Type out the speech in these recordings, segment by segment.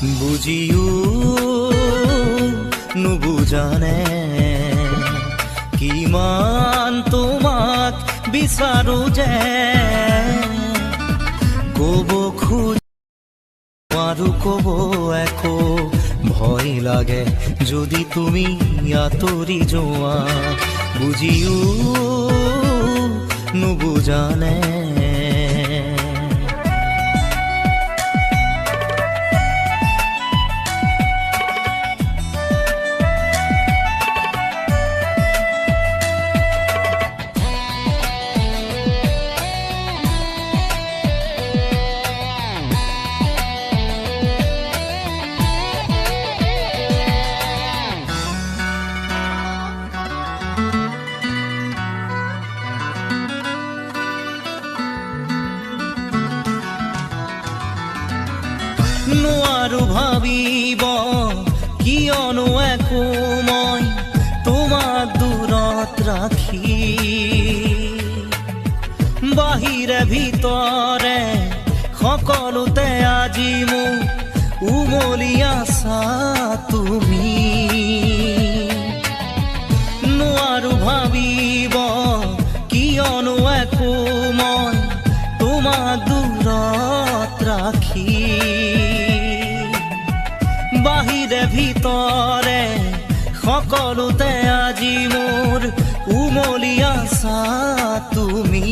বুজিও নুবুজানে কিমান তোমাক বিচাৰো যে কব খোজো কব একো ভয় লাগে যদি তুমি আঁতৰি যোৱা বুজিও নুবুজানে নোৱাৰো ভাবিব কিয়নো একো মই তোমাক দূৰত ৰাখি বাহিৰে ভিতৰে সকলোতে আজি মোক উমলি আছা তুমি নোৱাৰো ভাবিব কিয়নো একো মই তোমাক দূৰত ৰাখি বাহিৰে ভিতৰে সকলোতে আজি মোৰ উমলি আছা তুমি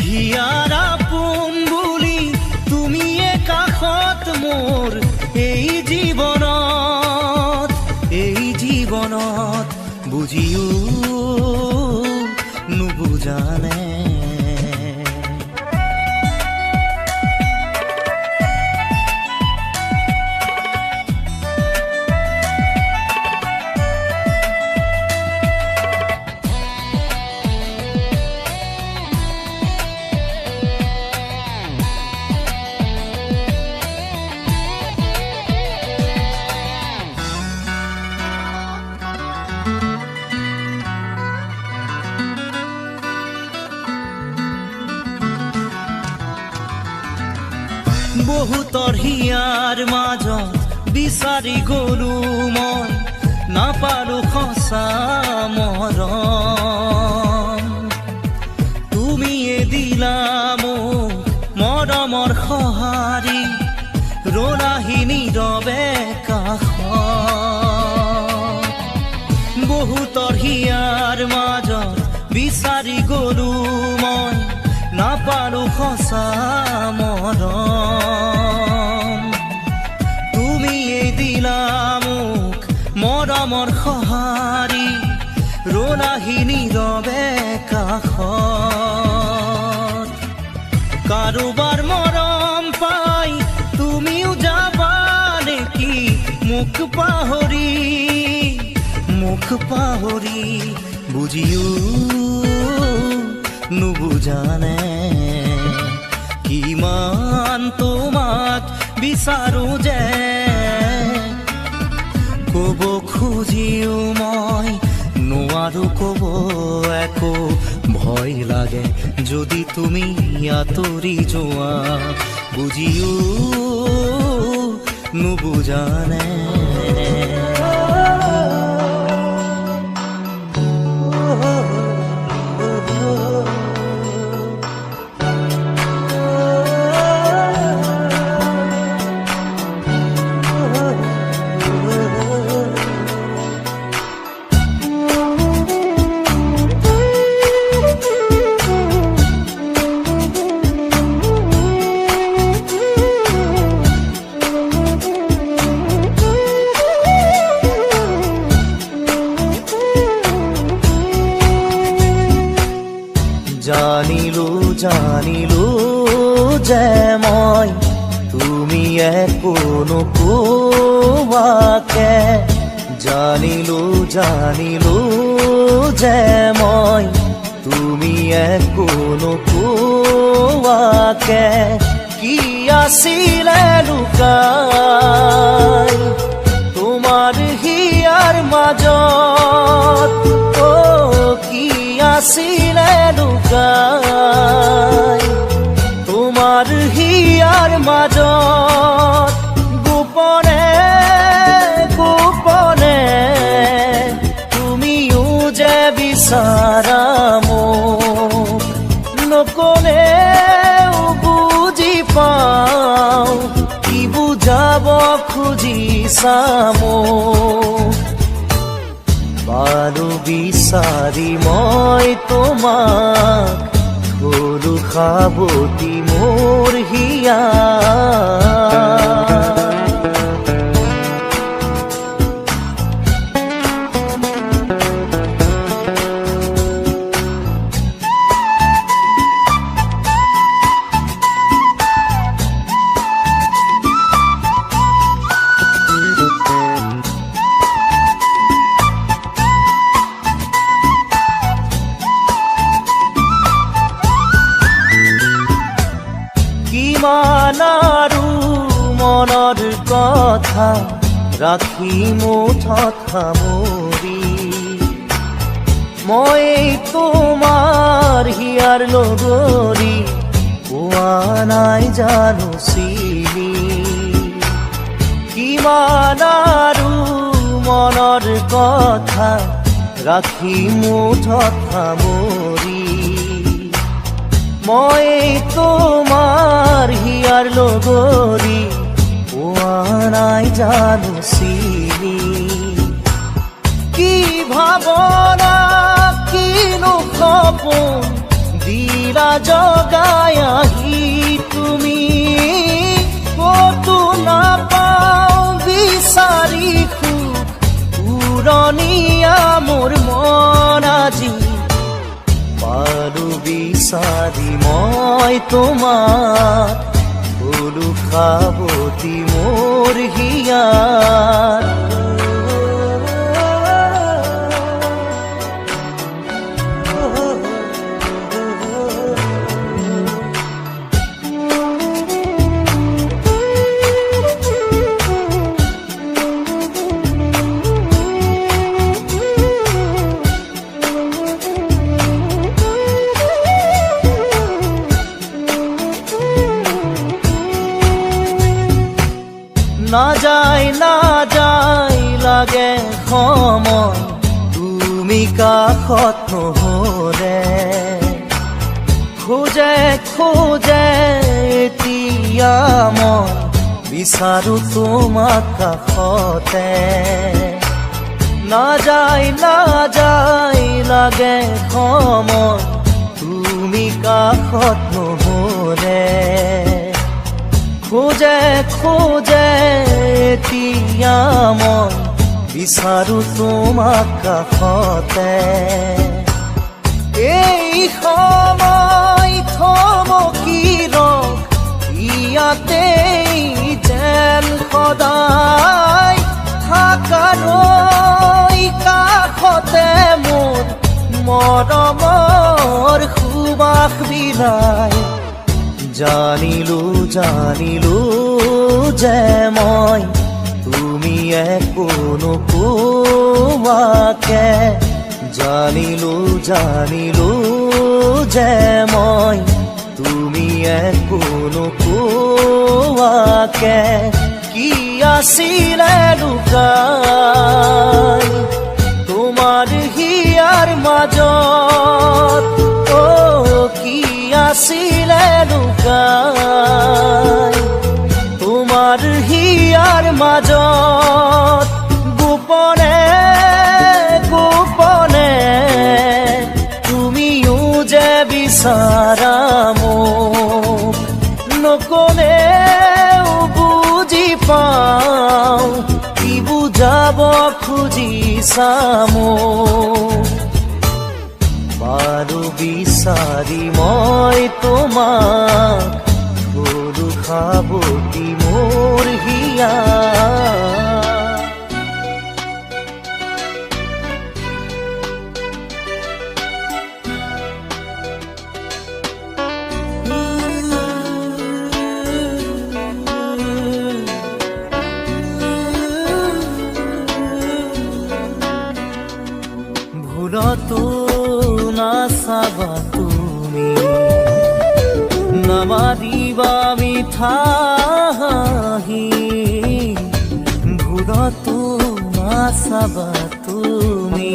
হিয়াৰ আপোন বুলি তুমিয়ে কাষত মোৰ এই জীৱনত বুজিও নুবুজানে বহুতৰ হিয়াৰ মাজত বিচাৰি গলো মই নাপালো সঁচা মৰম তুমিয়ে দিলা মোক মৰমৰ সঁহাৰি ৰলাহি নীৰৱে কাষত বহুতৰ হিয়াৰ মাজত বিচাৰি গলো মই নাপালো সঁচা মৰম তুমিয়ে দিলা মোক মৰমৰ সঁহাৰি ৰলাহি নীৰৱে কাষত কাৰোবাৰ মৰম পাই তুমিও যাবা নেকি মোক পাহৰি বুজিও নুবুজানে কিমান তোমাক বিচাৰো যে কব খুজিও মই নোৱাৰো কব একো ভয় লাগে যদি তুমি আঁতৰি যোৱা বুজিও নুবুজানে জানিলো যে মই তুমি একো নোকোৱাকে জানিলো যে মই তুমি একো নোকোৱাকে কি আছিলে লুকাই তোমাৰ হিয়াৰ মাজত কি আছিলে লুকাই তোমাৰ হিয়াৰ মাজত মোক পালো বিচাৰি মই তোমাক গলো সাৱটি মোৰ হিয়া কিমান আৰু মনৰ কথা ৰাখি মুঠত সামৰি মই তোমাৰ হিয়াৰ লগৰী পোৱা নাই জানো চিনি কিমান আৰু মনৰ কথা ৰাখি মুঠত সামৰি মই তোমাৰ হিয়াৰ লগৰী পোৱা নাই জানো চিনি কি ভাৱনা কিনো সপোন দিলা জগাই আহি তুমি ক'তো নাপাওঁ বিচাৰি সুখ উৰণীয়া মোৰ মন আজি পালো বিচাৰি মই তোমাক গলো সাৱটি মোৰ হিয়াত নাযায় লাগে সময় তুমি কাষত নহ'লে খোজে এতিয়া মই বিচাৰো তোমাক কাষতে নাযায় লাগে সময় তুমি কাষত নহ'লে খোজে এতিয়া মই বিচাৰো তোমাক কাষতে এই সময় থমকি ৰখ ইয়াতে যেন সদায় থাকালৈ কাষতে মোৰ মৰমৰ সুবাস বিলাই জানিলো যে মই তুমি একো নোকোৱাকে জানিলো যে মই তুমি একো নোকোৱাকে কি আছিলে লুকাই তোমাৰ হিয়াৰ মাজত কি আছিলে লুকাই তোমাৰ হিয়াৰ মাজত গোপনে তুমিও যে বিচাৰা মোক নকলেও বুজি পাওঁ কি বুজাব খুজিছা মোক পালো বিচাৰি মই তোমাক গলো সাৱটি মোৰ হিয়া ভুলতো নাচাবা তুমি নামাৰিবা মিঠা হাঁহি ভুলতো নাচাবা তুমি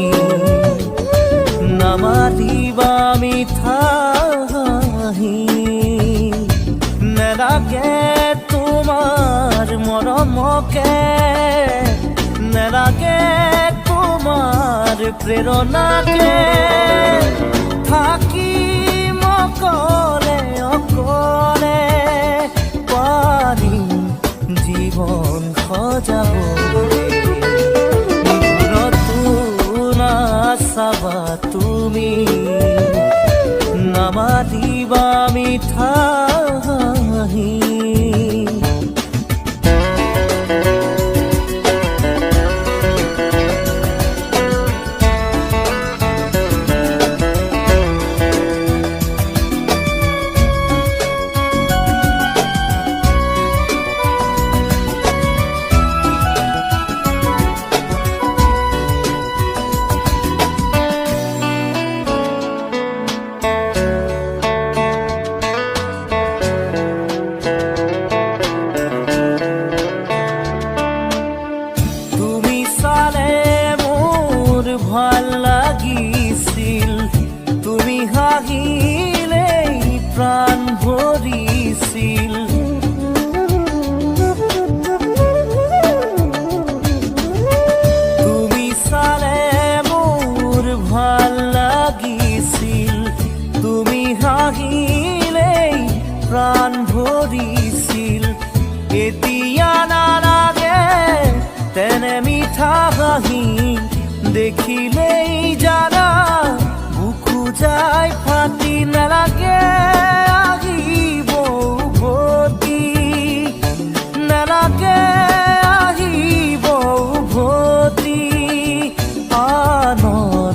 নামাৰিবা মিঠা হাঁহি নেলাগে তোমাৰ মৰমকে নেলাগে তোমাৰ প্ৰেৰণাকে থাকিম অকলে অকলে পাৰিম জীৱন সজাবলৈ দূৰতো নাচাবা তুমি নামাতিবা মিঠা হাঁহি ভাল লাগিছিল তুমি হাঁহিলেই প্ৰাণ ভৰিছিল তুমি চালে মোৰ ভাল লাগিছিল তুমি হাঁহিলেই প্ৰাণ ভৰিছিল এতিয়া নালাগে তেনে মিঠা হাঁহি দেখিলেই জানা বুকু যায় ফাটি নালাগে আহিব উভতি নালাগে আহিব উভতি আনৰ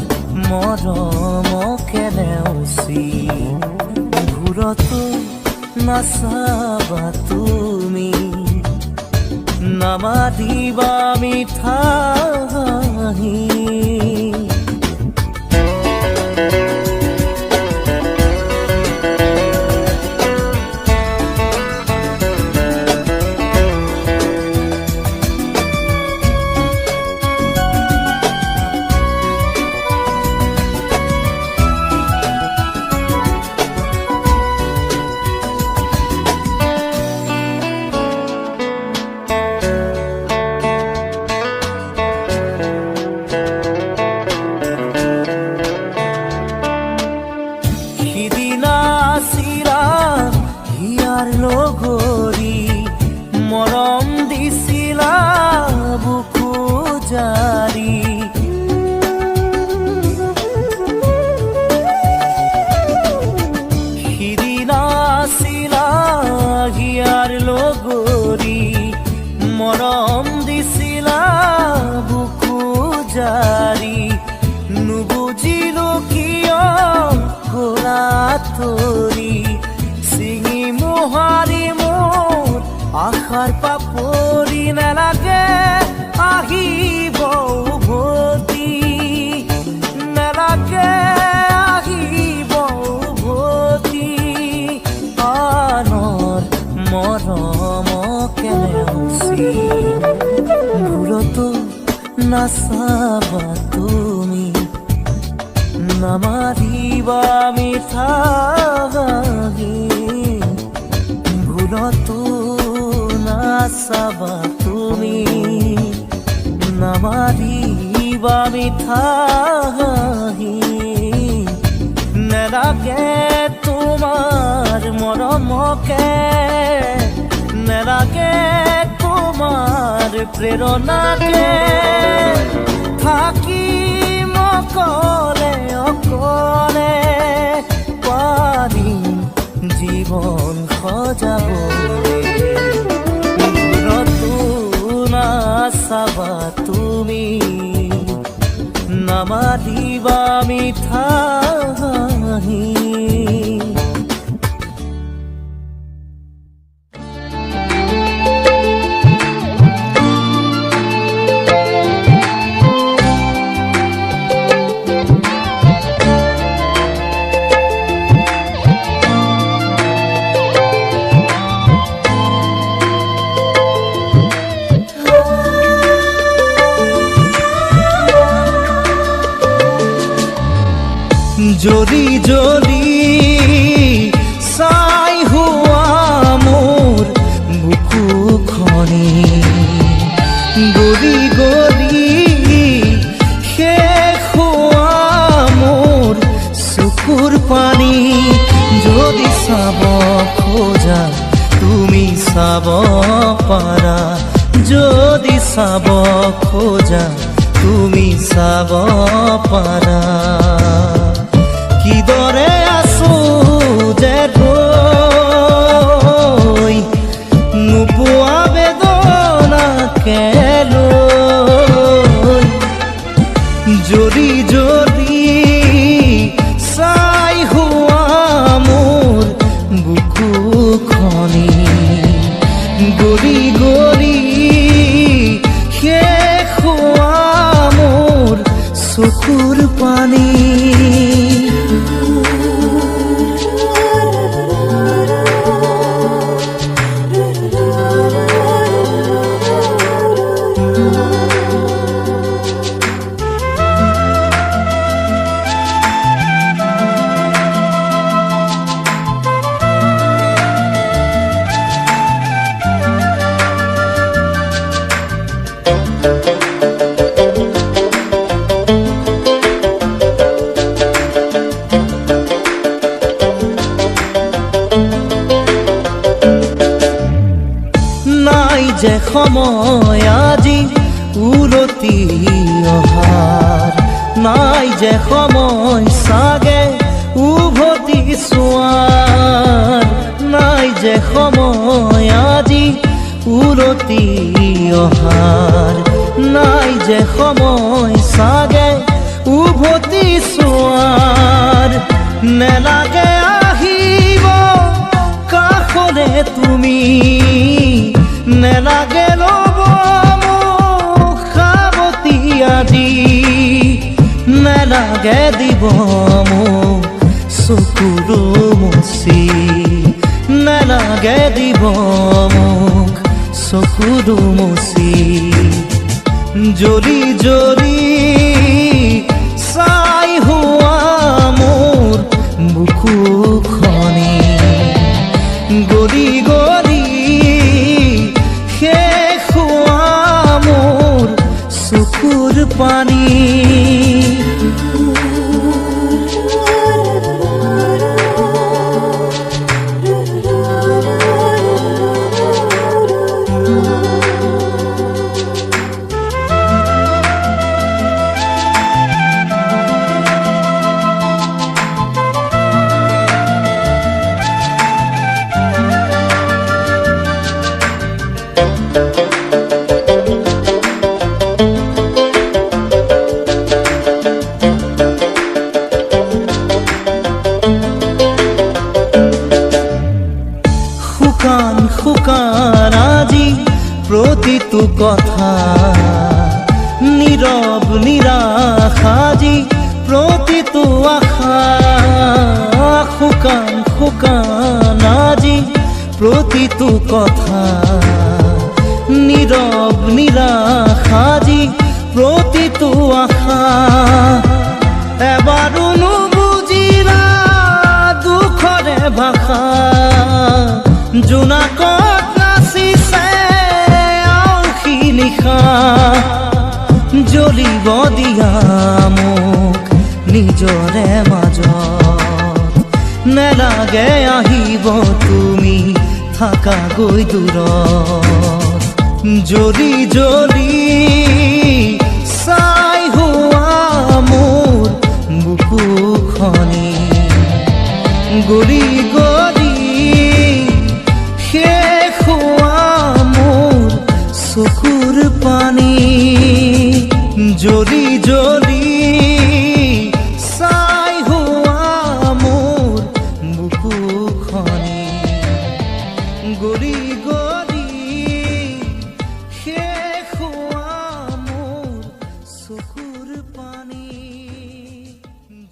মৰমকে নেওচি ঘূৰতো নাচাবা তুমি নামাতিবা মিঠা হাঁহি লগৰী মৰম দিছিলা বুকু জাৰি সিদিনা আছিলা হিয়াৰ লগৰী মৰম দিছিলা বুকু জাৰি নুবুজিলো কিয় গলা তৰি মোহাৰি মোৰ আশাৰ পাপৰি নালাগে আহিব উভতি নালাগে আহিব উভতি আনৰ মৰমকে নেওচি ঘূৰতো নাচাবা তুমি নামাতিবা মিঠা হাঁহি ভুলতো নাচাবা তুমি নামাতিবা মিঠা হাঁহি নেলাগে তোমাৰ মৰমকে নেলাগে তোমাৰ প্ৰেৰণাকে থাকিম অকলে অকলে পাৰিম জীৱন সজাবলৈ দূৰতো নাচাবা তুমি নামাতিবা মিঠা হাঁহি জ্বলি জ্বলি ছাই হোৱা মোৰ বুকুখনি চাব খোজা তুমি চাব পাৰা কিদৰে আছো যে তই নোপোৱা বেদনাকে লৈ যদি যদি চাই হোৱা মোৰ বুকুখনি গলি গলি শেষ হোৱা মোৰ চকুৰ পানী যে সময় আজি উলটি অহাৰ নাই যে সময় চাগে উভতি চোৱাৰ নাই যে সময় আজি উলটি অহাৰ নাই যে সময় চাগে উভতি চোৱাৰ নেলাগে আহিব কাষৰে তুমি নেলাগে ল'ব মোক সাৱতি আদি নেলাগে দিব মোক চকুৰো মচি নেলাগে দিব মোক চকুৰো মচি জলি জলি চাই হোৱা মোৰ বুকুখনি গলি গলি শেষ হোৱা মোৰ চকুৰ পানী শুকান আজি প্ৰতিটো কথা নীৰৱ নিৰাশ আজি প্ৰতিটো আশা শুকান শুকান আজি প্ৰতিটো কথা নীৰৱ নিৰাশ আজি প্ৰতিটো আশা এবাৰো নুবুজিলা দুখৰে ভাষা জোনাকত নাচিছে আউসী নিশা জ্বলিব দিয়া মোক নিজৰে মাজত নেলাগে আহিব তুমি থাকাগৈ দূৰত জ্বলি জ্বলি চাই হোৱা মোৰ বুকুখনি গলি গলি শেষ হোৱা মোৰ চকুৰ পানী জ্বলি জ্বলি চাই হোৱা মোৰ বুকুখনি গলি গলি শেষ হোৱা মোৰ চকুৰ পানী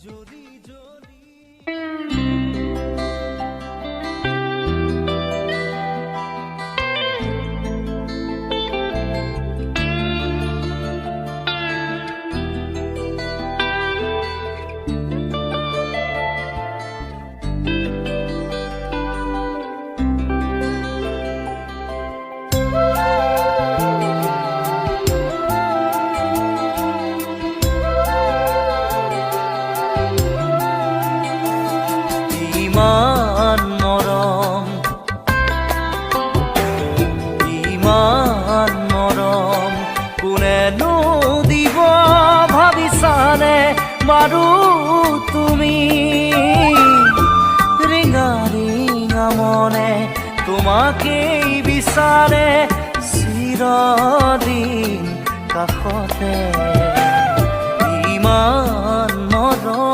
জ্বলি জ্বলি বাৰু তুমি ৰিঙা ৰিঙা মনে তোমাকেই বিচাৰে চিৰদিন কাষতে ইমান মৰম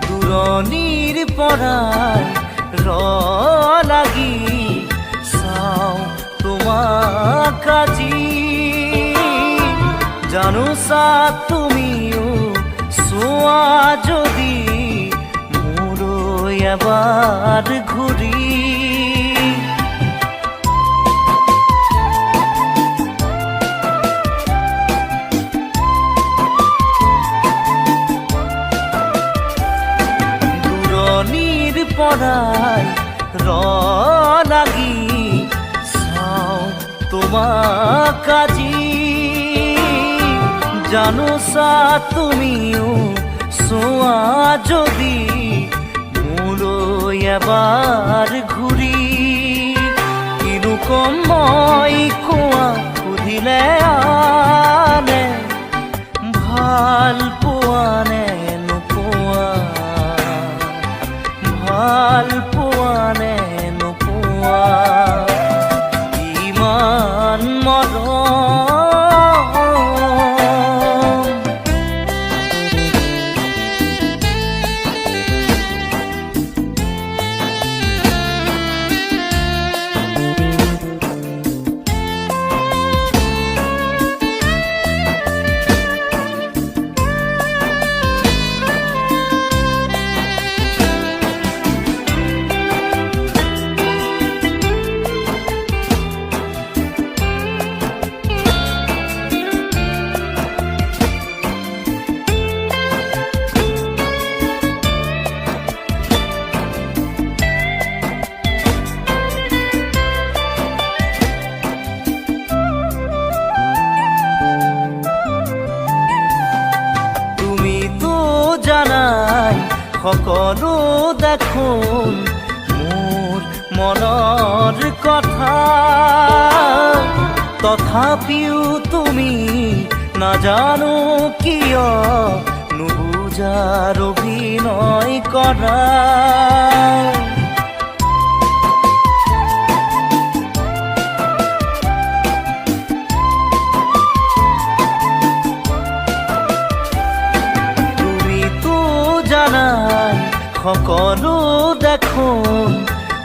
দূৰণিৰ পৰাই লাগি চাওঁ তোমাক আজি জানোছা তুমিও চোৱা যদি মোলৈ এবাৰ ঘূৰি পৰাই লাগি চাওঁ তোমাক আজি জানোছা তুমিও চোৱা যদি মোলৈ এবাৰ ঘূৰি কিনো কম মই কোৱা সুধিলে আনে ভাল পোৱা নে নোপোৱা ভাল পোৱা নে নোপোৱা ইমান মৰম জানাই সকলো দেখোন মোৰ মনৰ কথা তথাপিও তুমি নাজানো কিয় নুবুজাৰ অভিনয় কৰা সকলো দেখোন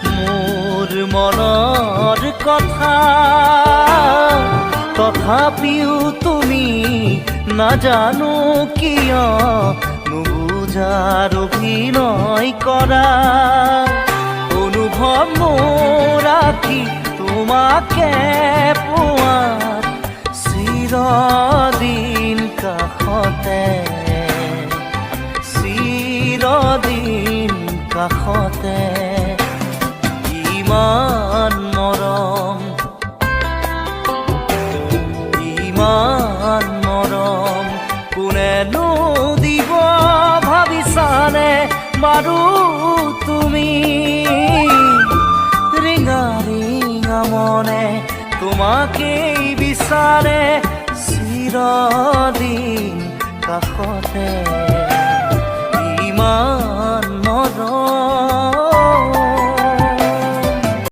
মোৰ মনৰ কথা তথাপিও তুমি নাজানো কিয় নুবুজাৰ অভিনয় কৰা অনুভৱ মোৰ আঁকি তোমাকে পোৱাত চিৰদিন কাষতে চিৰদিন কাষতে ইমান মৰম ইমান মৰম কোনেনো দিব ভাবিছানে বাৰু তুমি ৰিঙা ৰিঙা মনে তোমাকেই বিচাৰে চিৰদিন কাষতে